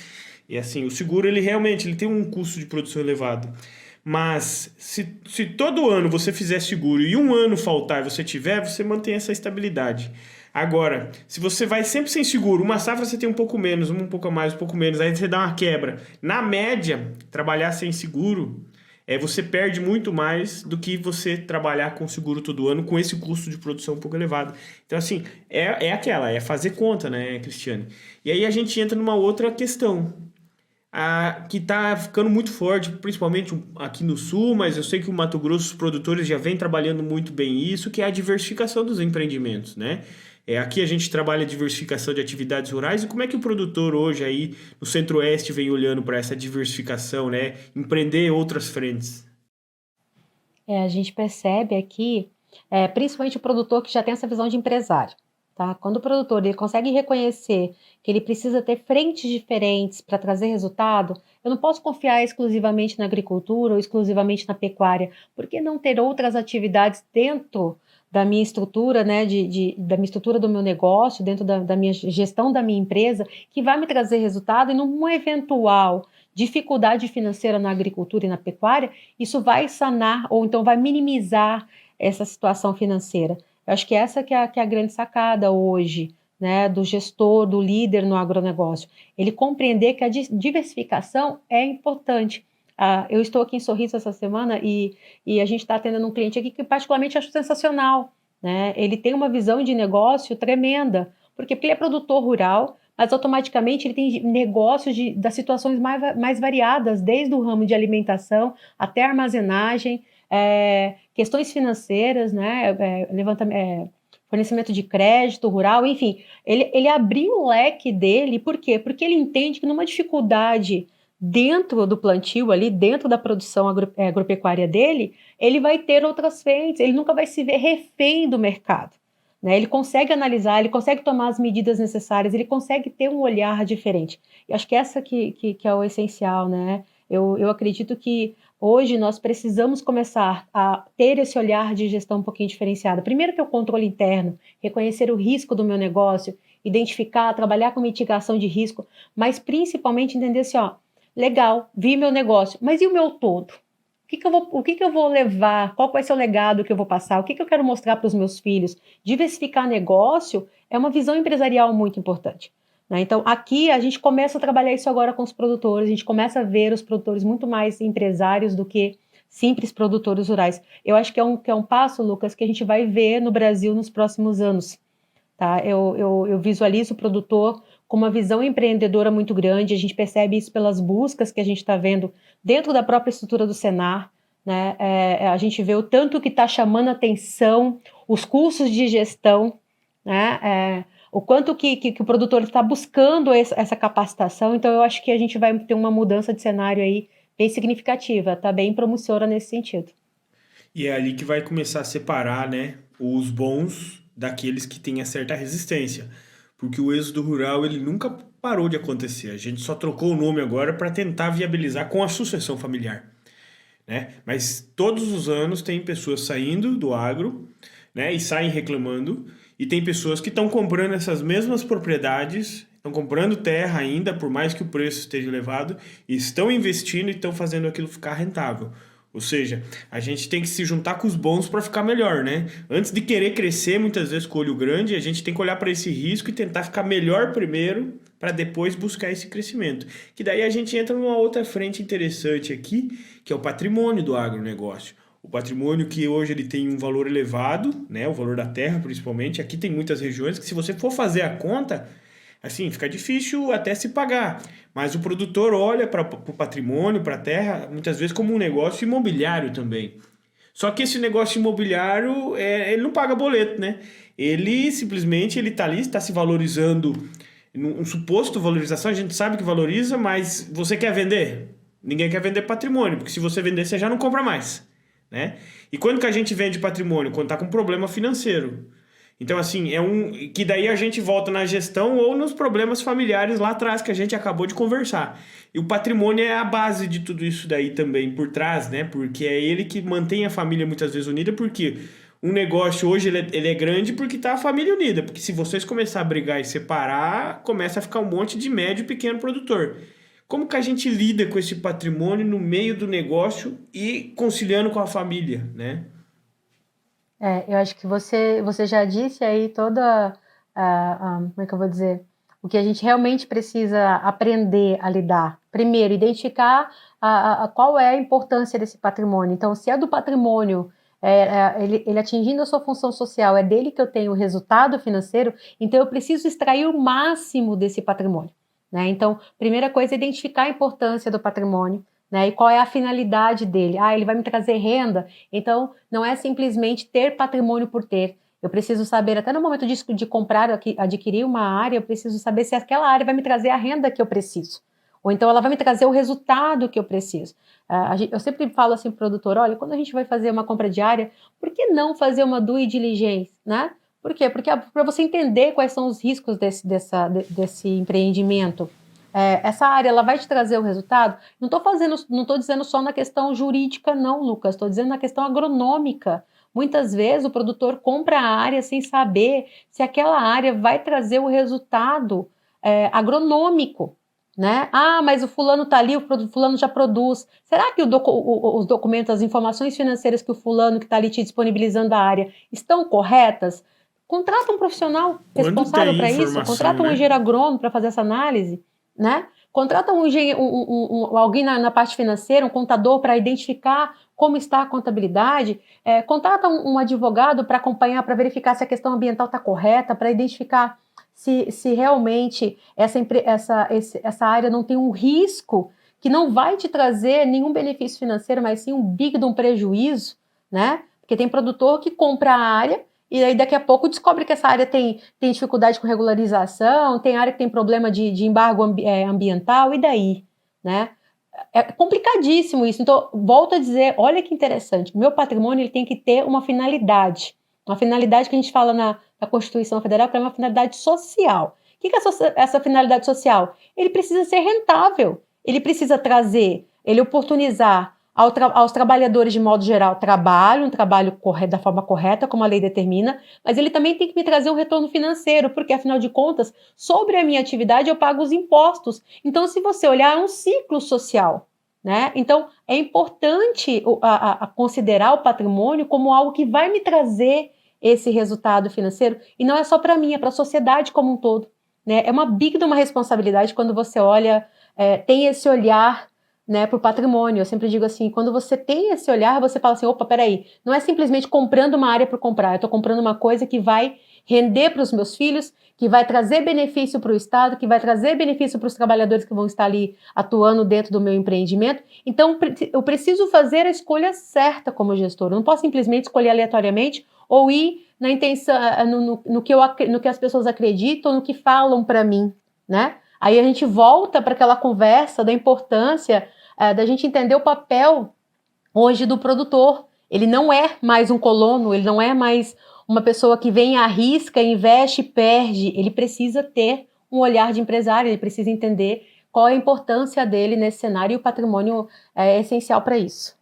e assim, o seguro, ele realmente tem um custo de produção elevado. Mas se todo ano você fizer seguro e um ano faltar e você tiver, você mantém essa estabilidade. Agora, se você vai sempre sem seguro, uma safra você tem um pouco menos, um pouco a mais, um pouco menos, aí você dá uma quebra. Na média, trabalhar sem seguro, você perde muito mais do que você trabalhar com seguro todo ano, com esse custo de produção um pouco elevado. Então, assim, é fazer conta, né, Cristiane? E aí a gente entra numa outra questão. que está ficando muito forte, principalmente aqui no Sul, mas eu sei que o Mato Grosso, os produtores já vem trabalhando muito bem isso, que é a diversificação dos empreendimentos, né? Aqui a gente trabalha a diversificação de atividades rurais e como é que o produtor hoje aí no Centro-Oeste vem olhando para essa diversificação, né? Empreender outras frentes. A gente percebe aqui, principalmente o produtor que já tem essa visão de empresário, tá? Quando o produtor ele consegue reconhecer que ele precisa ter frentes diferentes para trazer resultado, eu não posso confiar exclusivamente na agricultura ou exclusivamente na pecuária. Por que não ter outras atividades dentro da minha estrutura, né, da minha estrutura do meu negócio, dentro da minha gestão da minha empresa, que vai me trazer resultado e numa eventual dificuldade financeira na agricultura e na pecuária, isso vai sanar ou então vai minimizar essa situação financeira. Eu acho que essa que é a grande sacada hoje, né, do gestor, do líder no agronegócio. Ele compreender que a diversificação é importante. Eu estou aqui em Sorriso essa semana e a gente está atendendo um cliente aqui que particularmente acho sensacional, né? Ele tem uma visão de negócio tremenda, porque ele é produtor rural, mas automaticamente ele tem negócios das situações mais variadas, desde o ramo de alimentação até armazenagem, questões financeiras, né, fornecimento de crédito rural, enfim, ele abriu o leque dele, por quê? Porque ele entende que numa dificuldade dentro do plantio ali, dentro da produção agropecuária dele, ele vai ter outras frentes, ele nunca vai se ver refém do mercado. Né? Ele consegue analisar, ele consegue tomar as medidas necessárias, ele consegue ter um olhar diferente. Eu acho que essa que é o essencial, né? Eu acredito que hoje nós precisamos começar a ter esse olhar de gestão um pouquinho diferenciado. Primeiro ter o controle interno, reconhecer o risco do meu negócio, identificar, trabalhar com mitigação de risco, mas principalmente entender assim, ó, legal, vi meu negócio, mas e o meu todo? O que que eu vou levar? Qual vai ser o legado que eu vou passar? O que que eu quero mostrar para os meus filhos? Diversificar negócio é uma visão empresarial muito importante. Né? Então, aqui a gente começa a trabalhar isso agora com os produtores, a gente começa a ver os produtores muito mais empresários do que simples produtores rurais. Eu acho que é um passo, Lucas, que a gente vai ver no Brasil nos próximos anos. Tá? Eu visualizo o produtor com uma visão empreendedora muito grande, a gente percebe isso pelas buscas que a gente está vendo dentro da própria estrutura do Senar, né? A gente vê o tanto que está chamando atenção, os cursos de gestão, né? O quanto que o produtor está buscando essa capacitação, então eu acho que a gente vai ter uma mudança de cenário aí bem significativa, tá bem promissora nesse sentido. E é ali que vai começar a separar, né, os bons daqueles que têm a certa resistência. Porque o êxodo rural, ele nunca parou de acontecer. A gente só trocou o nome agora para tentar viabilizar com a sucessão familiar, né? Mas todos os anos tem pessoas saindo do agro, né, e saem reclamando, e tem pessoas que estão comprando essas mesmas propriedades, estão comprando terra ainda, por mais que o preço esteja elevado, e estão investindo e estão fazendo aquilo ficar rentável. Ou seja, a gente tem que se juntar com os bons para ficar melhor, né? Antes de querer crescer, muitas vezes com o olho grande, a gente tem que olhar para esse risco e tentar ficar melhor primeiro para depois buscar esse crescimento. Que daí a gente entra numa outra frente interessante aqui, que é o patrimônio do agronegócio. O patrimônio que hoje ele tem um valor elevado, né? O valor da terra principalmente. Aqui tem muitas regiões que se você for fazer a conta, assim, fica difícil até se pagar. Mas o produtor olha para o patrimônio, para a terra, muitas vezes como um negócio imobiliário também. Só que esse negócio imobiliário, ele não paga boleto, né? Ele simplesmente ele está ali, está se valorizando, um suposto valorização, a gente sabe que valoriza, mas você quer vender? Ninguém quer vender patrimônio, porque se você vender, você já não compra mais, né? E quando que a gente vende patrimônio? Quando está com problema financeiro. Então, assim, que daí a gente volta na gestão ou nos problemas familiares lá atrás que a gente acabou de conversar. E o patrimônio é a base de tudo isso daí também por trás, né? Porque é ele que mantém a família muitas vezes unida, porque um negócio hoje ele é grande porque tá a família unida. Porque se vocês começarem a brigar e separar, começa a ficar um monte de médio e pequeno produtor. Como que a gente lida com esse patrimônio no meio do negócio e conciliando com a família, né? Eu acho que você já disse aí toda, como é que eu vou dizer, o que a gente realmente precisa aprender a lidar. Primeiro, identificar qual é a importância desse patrimônio. Então, se é do patrimônio, ele atingindo a sua função social, é dele que eu tenho o resultado financeiro, então eu preciso extrair o máximo desse patrimônio. né? Então, primeira coisa é identificar a importância do patrimônio, né? E qual é a finalidade dele. Ele vai me trazer renda, então não é simplesmente ter patrimônio por ter. Eu preciso saber, até no momento de comprar, adquirir uma área, eu preciso saber se aquela área vai me trazer a renda que eu preciso. Ou então ela vai me trazer o resultado que eu preciso. Eu sempre falo assim para o produtor, olha, quando a gente vai fazer uma compra de área, por que não fazer uma due diligence, né? Por quê? Porque para você entender quais são os riscos desse empreendimento. Essa área ela vai te trazer o resultado? Não estou dizendo só na questão jurídica, não, Lucas, estou dizendo na questão agronômica. Muitas vezes o produtor compra a área sem saber se aquela área vai trazer o resultado agronômico. Né? Mas o fulano está ali, o fulano já produz. Será que os documentos, as informações financeiras que o fulano que está ali te disponibilizando a área estão corretas? Contrata um profissional Quando responsável tem para isso, informação, contrata um né? engenheiro agrônomo para fazer essa análise, né? Contrata alguém na parte financeira, um contador para identificar como está a contabilidade, contrata um advogado para acompanhar, para verificar se a questão ambiental está correta, para identificar se realmente essa área não tem um risco que não vai te trazer nenhum benefício financeiro, mas sim um big de um prejuízo, né? Porque tem produtor que compra a área e aí daqui a pouco descobre que essa área tem dificuldade com regularização, tem área que tem problema de embargo ambiental, e daí, né? É complicadíssimo isso. Então, volto a dizer, olha que interessante, o meu patrimônio ele tem que ter uma finalidade que a gente fala na Constituição Federal, que é uma finalidade social. O que é essa finalidade social? Ele precisa ser rentável, ele precisa trazer, ele oportunizar aos trabalhadores, de modo geral, um trabalho correto, da forma correta, como a lei determina, mas ele também tem que me trazer um retorno financeiro, porque, afinal de contas, sobre a minha atividade eu pago os impostos. Então, se você olhar, é um ciclo social, né? Então, é importante considerar o patrimônio como algo que vai me trazer esse resultado financeiro, e não é só para mim, é para a sociedade como um todo, né? É uma big de uma responsabilidade quando você olha, tem esse olhar, né, para o patrimônio. Eu sempre digo assim, quando você tem esse olhar, você fala assim, opa, peraí, não é simplesmente comprando uma área por comprar, eu estou comprando uma coisa que vai render para os meus filhos, que vai trazer benefício para o Estado, que vai trazer benefício para os trabalhadores que vão estar ali atuando dentro do meu empreendimento. Então, eu preciso fazer a escolha certa como gestor. Eu não posso simplesmente escolher aleatoriamente ou ir na intenção, no que as pessoas acreditam, no que falam para mim, né? Aí a gente volta para aquela conversa da importância da gente entender o papel hoje do produtor. Ele não é mais um colono, ele não é mais uma pessoa que vem, arrisca, investe e perde. Ele precisa ter um olhar de empresário, ele precisa entender qual é a importância dele nesse cenário, e o patrimônio é essencial para isso.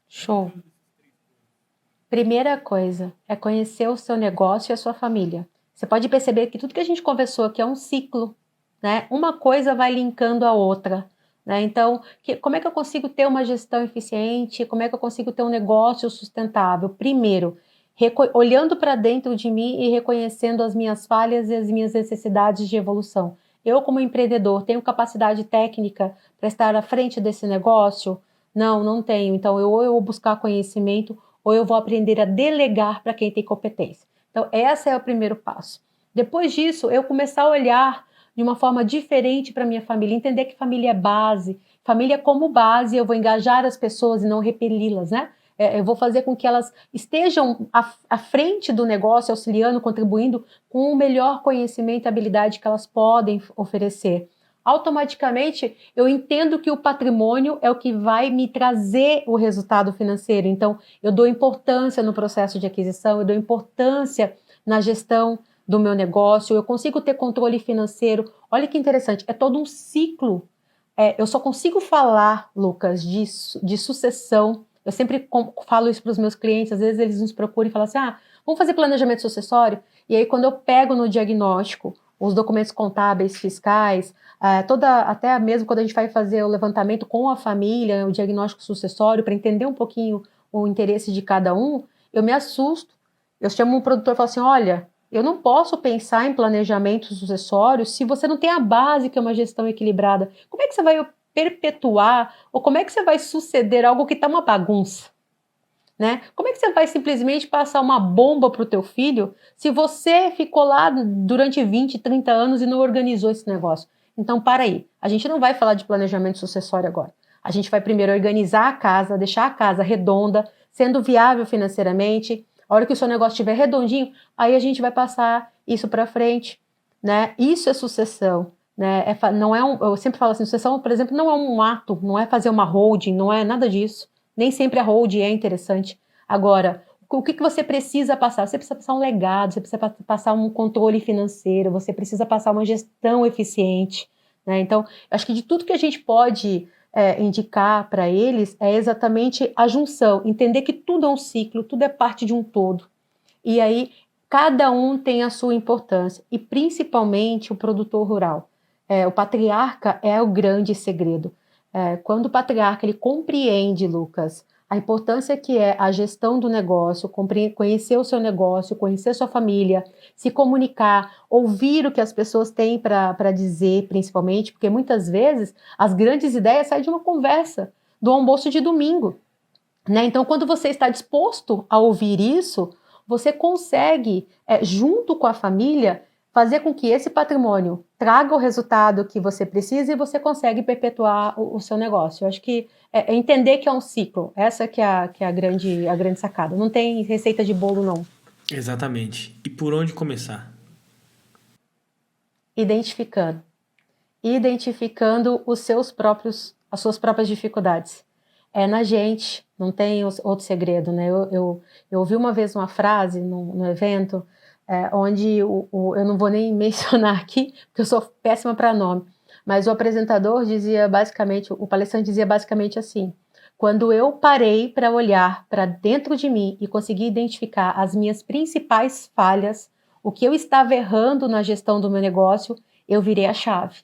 Show. Primeira coisa é conhecer o seu negócio e a sua família. Você pode perceber que tudo que a gente conversou aqui é um ciclo, né? Uma coisa vai linkando a outra, né? Então, como é que eu consigo ter uma gestão eficiente? Como é que eu consigo ter um negócio sustentável? Primeiro, olhando para dentro de mim e reconhecendo as minhas falhas e as minhas necessidades de evolução. Eu, como empreendedor, tenho capacidade técnica para estar à frente desse negócio? Não, não tenho. Então, ou eu vou buscar conhecimento, ou eu vou aprender a delegar para quem tem competência. Então, esse é o primeiro passo. Depois disso, eu começar a olhar de uma forma diferente para minha família, entender que família é base. Família como base, eu vou engajar as pessoas e não repeli-las, né? Eu vou fazer com que elas estejam à frente do negócio, auxiliando, contribuindo com o melhor conhecimento e habilidade que elas podem oferecer. Automaticamente, eu entendo que o patrimônio é o que vai me trazer o resultado financeiro. Então, eu dou importância no processo de aquisição, eu dou importância na gestão do meu negócio, eu consigo ter controle financeiro. Olha que interessante, é todo um ciclo. Eu só consigo falar, Lucas, de sucessão. Eu sempre falo isso para os meus clientes, às vezes eles nos procuram e falam assim, vamos fazer planejamento sucessório? E aí quando eu pego no diagnóstico os documentos contábeis, fiscais, até mesmo quando a gente vai fazer o levantamento com a família, o diagnóstico sucessório, para entender um pouquinho o interesse de cada um, eu me assusto. Eu chamo um produtor e falo assim, olha, eu não posso pensar em planejamento sucessório se você não tem a base, que é uma gestão equilibrada. Como é que você vai perpetuar, ou como é que você vai suceder algo que está uma bagunça? Né? Como é que você vai simplesmente passar uma bomba para o teu filho se você ficou lá durante 20, 30 anos e não organizou esse negócio? Então, para aí. A gente não vai falar de planejamento sucessório agora. A gente vai primeiro organizar a casa, deixar a casa redonda, sendo viável financeiramente. A hora que o seu negócio estiver redondinho, aí a gente vai passar isso para frente. Né? Isso é sucessão. Né? Não é eu sempre falo assim, sucessão, por exemplo, não é um ato, não é fazer uma holding, não é nada disso. Nem sempre a holding é interessante. Agora, o que você precisa passar? Você precisa passar um legado, você precisa passar um controle financeiro, você precisa passar uma gestão eficiente. Né? Então, acho que de tudo que a gente pode indicar para eles é exatamente a junção, entender que tudo é um ciclo, tudo é parte de um todo. E aí, cada um tem a sua importância, e principalmente o produtor rural. O patriarca é o grande segredo. Quando o patriarca ele compreende, Lucas, a importância que é a gestão do negócio, conhecer o seu negócio, conhecer a sua família, se comunicar, ouvir o que as pessoas têm para dizer, principalmente, porque muitas vezes as grandes ideias saem de uma conversa, do almoço de domingo. Né? Então, quando você está disposto a ouvir isso, você consegue, junto com a família, fazer com que esse patrimônio traga o resultado que você precisa e você consegue perpetuar o seu negócio. Eu acho que é entender que é um ciclo. Essa que é a grande sacada. Não tem receita de bolo, não. Exatamente. E por onde começar? Identificando as suas próprias dificuldades. É na gente, não tem outro segredo, né? Eu ouvi uma vez uma frase no evento, onde eu não vou nem mencionar aqui, porque eu sou péssima para nome, mas o apresentador dizia basicamente, o palestrante dizia basicamente assim: quando eu parei para olhar para dentro de mim e conseguir identificar as minhas principais falhas, o que eu estava errando na gestão do meu negócio, eu virei a chave.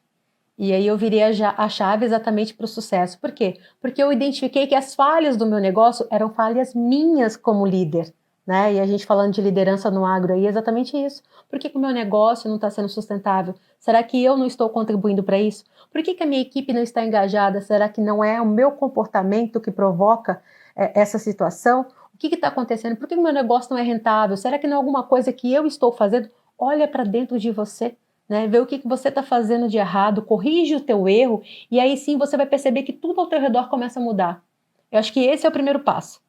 E aí eu virei a chave exatamente para o sucesso. Por quê? Porque eu identifiquei que as falhas do meu negócio eram falhas minhas como líder. Né? E a gente falando de liderança no agro aí é exatamente isso. Por que o meu negócio não está sendo sustentável? Será que eu não estou contribuindo para isso? Por que a minha equipe não está engajada? Será que não é o meu comportamento que provoca essa situação? O que está acontecendo? Por que o meu negócio não é rentável? Será que não é alguma coisa que eu estou fazendo? Olha para dentro de você. Né, ver o que você está fazendo de errado, corrige o teu erro, e aí sim você vai perceber que tudo ao teu redor começa a mudar. Eu acho que esse é o primeiro passo.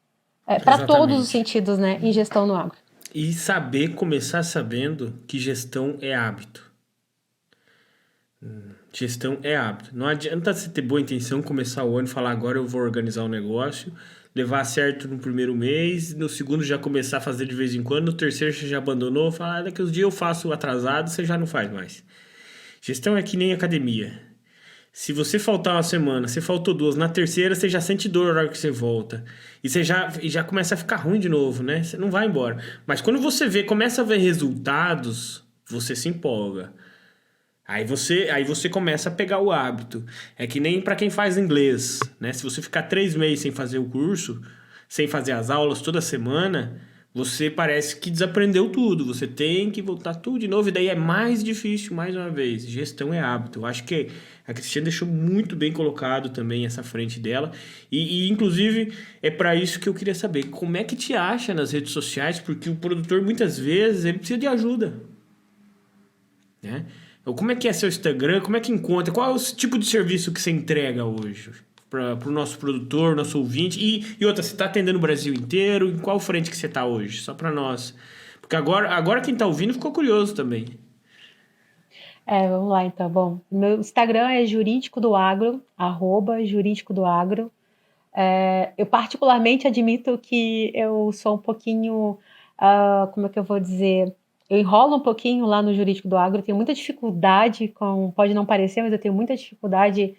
Para todos os sentidos, né, em gestão no agro. E começar sabendo que gestão é hábito. Gestão é hábito. Não adianta você ter boa intenção, começar o ano e falar agora eu vou organizar o negócio, levar certo no primeiro mês, no segundo já começar a fazer de vez em quando, no terceiro você já abandonou, falar daqui uns dias eu faço atrasado, você já não faz mais. Gestão é que nem academia. Se você faltar uma semana, você faltou 2, na terceira você já sente dor na hora que você volta. E você já começa a ficar ruim de novo, né? Você não vai embora. Mas quando você começa a ver resultados, você se empolga. Aí você começa a pegar o hábito. É que nem para quem faz inglês, né? Se você ficar 3 meses sem fazer o curso, sem fazer as aulas toda semana, você parece que desaprendeu tudo, você tem que voltar tudo de novo, e daí é mais difícil, mais uma vez. Gestão é hábito. Eu acho que a Cristiane deixou muito bem colocado também essa frente dela, inclusive é para isso que eu queria saber, como é que te acha nas redes sociais, porque o produtor muitas vezes ele precisa de ajuda, né? Então, como é que é seu Instagram, como é que encontra, qual é o tipo de serviço que você entrega hoje para o nosso produtor, nosso ouvinte, e outra, você está atendendo o Brasil inteiro, em qual frente que você está hoje? Só para nós, porque agora quem está ouvindo ficou curioso também. Vamos lá então. Bom, meu Instagram é jurídico do agro, @jurídico do agro. Eu particularmente admito que eu sou um pouquinho, como é que eu vou dizer? Eu enrolo um pouquinho lá no jurídico do agro, tenho muita dificuldade pode não parecer, mas eu tenho muita dificuldade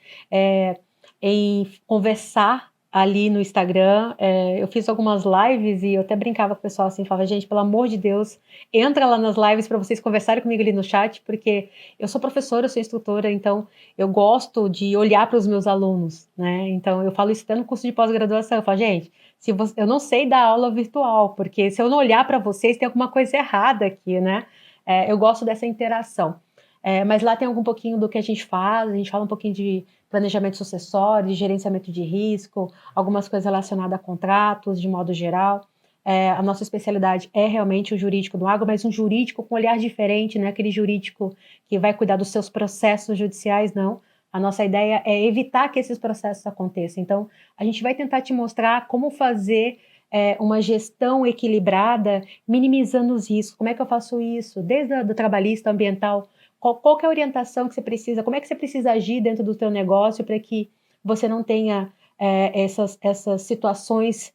em conversar ali no Instagram. Eu fiz algumas lives e eu até brincava com o pessoal assim, falava, gente, pelo amor de Deus, entra lá nas lives para vocês conversarem comigo ali no chat, porque eu sou professora, eu sou instrutora, então eu gosto de olhar para os meus alunos, né? Então eu falo isso até no curso de pós-graduação, eu falo, gente, eu não sei dar aula virtual, porque se eu não olhar para vocês, tem alguma coisa errada aqui, né? Eu gosto dessa interação. Mas lá tem algum pouquinho do que a gente fala um pouquinho de planejamento sucessório, de gerenciamento de risco, algumas coisas relacionadas a contratos, de modo geral. A nossa especialidade é realmente o jurídico do agro, mas um jurídico com um olhar diferente, não é aquele jurídico que vai cuidar dos seus processos judiciais, não. A nossa ideia é evitar que esses processos aconteçam. Então, a gente vai tentar te mostrar como fazer uma gestão equilibrada, minimizando os riscos. Como é que eu faço isso? Desde do trabalhista, ambiental, qual que é a orientação que você precisa, como é que você precisa agir dentro do teu negócio para que você não tenha essas situações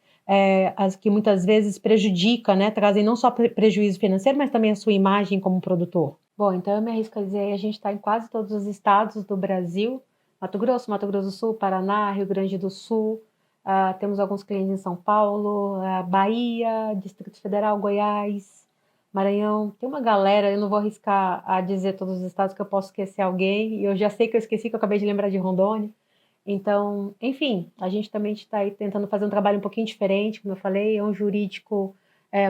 as que muitas vezes prejudicam, né, trazem não só prejuízo financeiro, mas também a sua imagem como produtor. Bom, então eu me arrisco a dizer, a gente está em quase todos os estados do Brasil, Mato Grosso do Sul, Paraná, Rio Grande do Sul, temos alguns clientes em São Paulo, Bahia, Distrito Federal, Goiás, Maranhão, tem uma galera, eu não vou arriscar a dizer todos os estados que eu posso esquecer alguém, e eu já sei que eu esqueci, que eu acabei de lembrar de Rondônia. Então, enfim, a gente também está aí tentando fazer um trabalho um pouquinho diferente, como eu falei, é um jurídico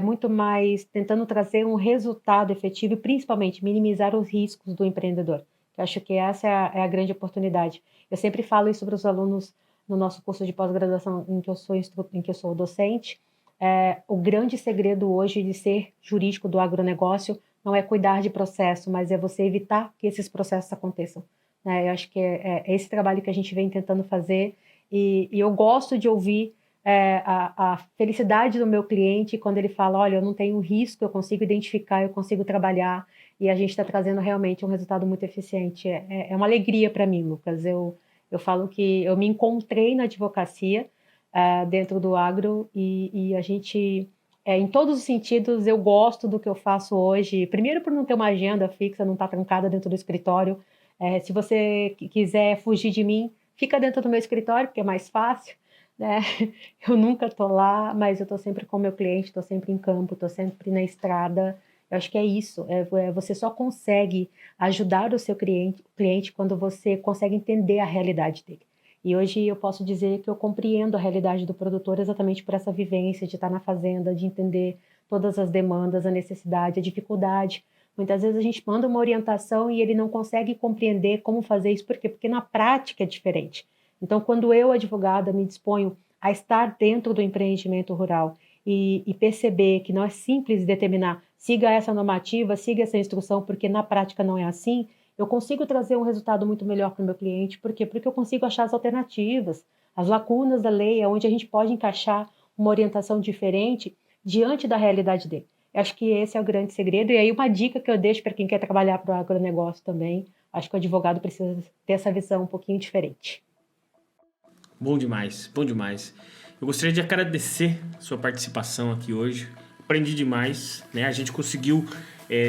muito mais tentando trazer um resultado efetivo e principalmente minimizar os riscos do empreendedor. Eu acho que essa é a grande oportunidade. Eu sempre falo isso para os alunos no nosso curso de pós-graduação em que eu sou docente. O grande segredo hoje de ser jurídico do agronegócio não é cuidar de processo, mas é você evitar que esses processos aconteçam. Eu acho que é esse trabalho que a gente vem tentando fazer e eu gosto de ouvir a felicidade do meu cliente quando ele fala, olha, eu não tenho risco, eu consigo identificar, eu consigo trabalhar e a gente está trazendo realmente um resultado muito eficiente. É uma alegria para mim, Lucas. Eu falo que eu me encontrei na advocacia dentro do agro e a gente, em todos os sentidos, eu gosto do que eu faço hoje. Primeiro por não ter uma agenda fixa, não estar trancada dentro do escritório. Se você quiser fugir de mim, fica dentro do meu escritório, porque é mais fácil, né? Eu nunca estou lá, mas eu estou sempre com o meu cliente, estou sempre em campo, estou sempre na estrada. Eu acho que é isso, você só consegue ajudar o seu cliente quando você consegue entender a realidade dele. E hoje eu posso dizer que eu compreendo a realidade do produtor exatamente por essa vivência de estar na fazenda, de entender todas as demandas, a necessidade, a dificuldade. Muitas vezes a gente manda uma orientação e ele não consegue compreender como fazer isso. Por quê? Porque na prática é diferente. Então, quando eu, advogada, me disponho a estar dentro do empreendimento rural e perceber que não é simples determinar, siga essa normativa, siga essa instrução, porque na prática não é assim, eu consigo trazer um resultado muito melhor para o meu cliente. Por quê? Porque eu consigo achar as alternativas, as lacunas da lei, onde a gente pode encaixar uma orientação diferente diante da realidade dele. Eu acho que esse é o grande segredo. E aí uma dica que eu deixo para quem quer trabalhar para o agronegócio também, acho que o advogado precisa ter essa visão um pouquinho diferente. Bom demais, bom demais. Eu gostaria de agradecer a sua participação aqui hoje. Aprendi demais, né? A gente conseguiu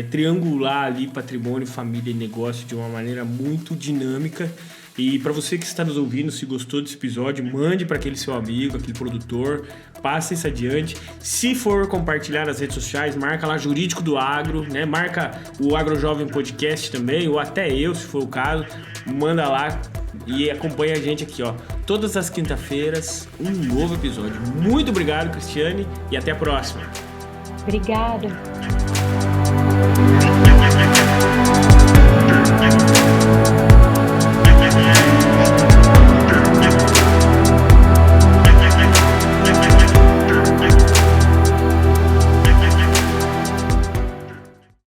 triangular ali patrimônio, família e negócio de uma maneira muito dinâmica. E para você que está nos ouvindo, se gostou desse episódio, mande para aquele seu amigo, aquele produtor, passe isso adiante. Se for compartilhar nas redes sociais, marca lá Jurídico do Agro, né? Marca o AgroJovem Podcast também, ou até eu, se for o caso, manda lá e acompanha a gente aqui, ó. Todas as quinta-feiras, um novo episódio. Muito obrigado, Cristiane, e até a próxima. Obrigada.